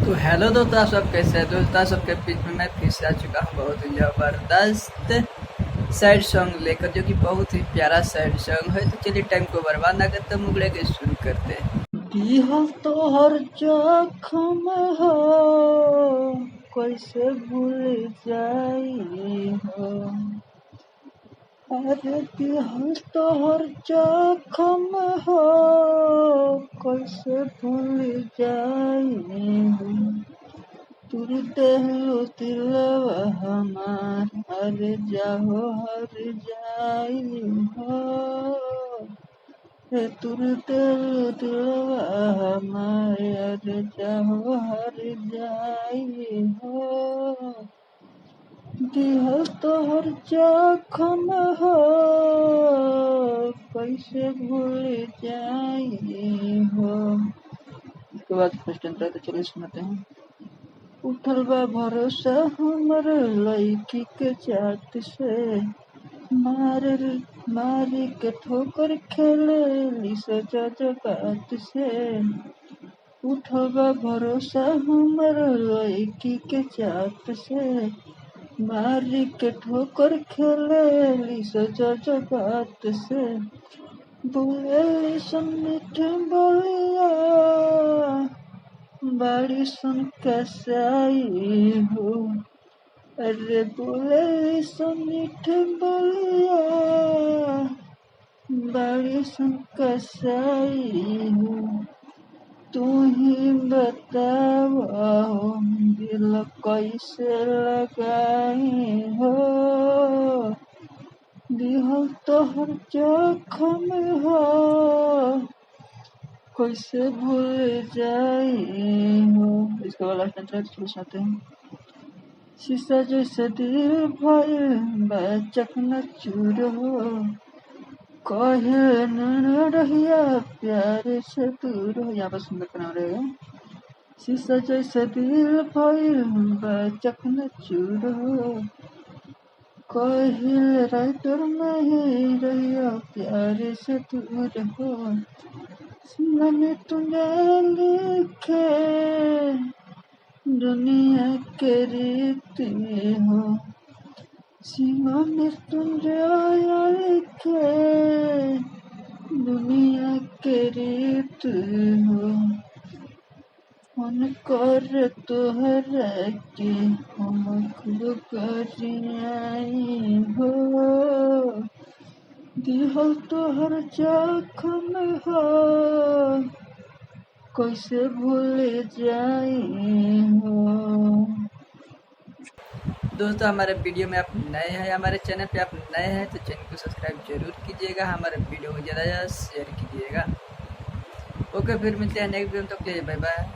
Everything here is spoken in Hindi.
तो हेलो दोस्तों, आप सब कैसे हैं दोस्तों? सबके बीच में मैं फिर से आ चुका हूँ बहुत ही ज़बरदस्त सैड सॉन्ग लेकर, जो कि बहुत ही प्यारा सैड सॉन्ग है। तो चलिए टाइम को बर्बाद ना करते मुगले के शुरू करते हैं। दिल तो हर जख्म हो कैसे भूल जाई हो, अरे दिल तो हर जख्म हो कैसे भूल जाई हो, तुर देहलो दिलवा हमार हर जाहो हर जाई हो, रे तुर देहलो दिलवा हमार हर जाहो हर जाई हो, दिल तोहर जख्म हो कैसे भूल जाई हो। इसके बाद फर्स्ट एंट्रा तो चलिए सुनाते हैं। उठल बा भरोसा हमर लईकी के जात से, मारी के ठोकर खेले सजा जगत से। उठल बा भरोसा हमर लईकी के जात से, मारी के ठोकर खेले सजा जगत से। बोले सन मीठ बोलिया बड़ी सुन कसाई हो, अरे बोले सुन मीठ बोलिया बड़ी सुन कसाई हो। तू ही बतावा हो दिल कैसे लगाई हो, दिल तोहर जख्म हो कैसे भूल जाई हो। इसके बाद लास्ट एंट्रा शुरू सुनाते हैं। शीशा जैसे दिल भइल बा चकनाचूर हो, कहे न रहिया प्यार से दूर हो। यहाँ पर सुंदर का नाम रहेगा। शीशा जैसे दिल भइल बा चकनाचूर हो, कहिल राइटर नहीं रहिया प्यार से दूर हो। सीना में तुझे लिखे दुनिया के रीत हो, सीमा में तुझे लिखे दुनिया के रीत हो। मन कर तोहरा के हम खुद करियाई हो, दिल तोहर जख्म हो कैसे भूल जाई हो। दोस्तों, हमारे वीडियो में आप नए हैं, हमारे चैनल पे आप नए हैं तो चैनल को सब्सक्राइब जरूर कीजिएगा, हमारे वीडियो को ज़्यादा से ज़्यादा शेयर कीजिएगा। ओके, फिर मिलते हैं नेक्स्ट वीडियो में, तब के लिए बाय बाय।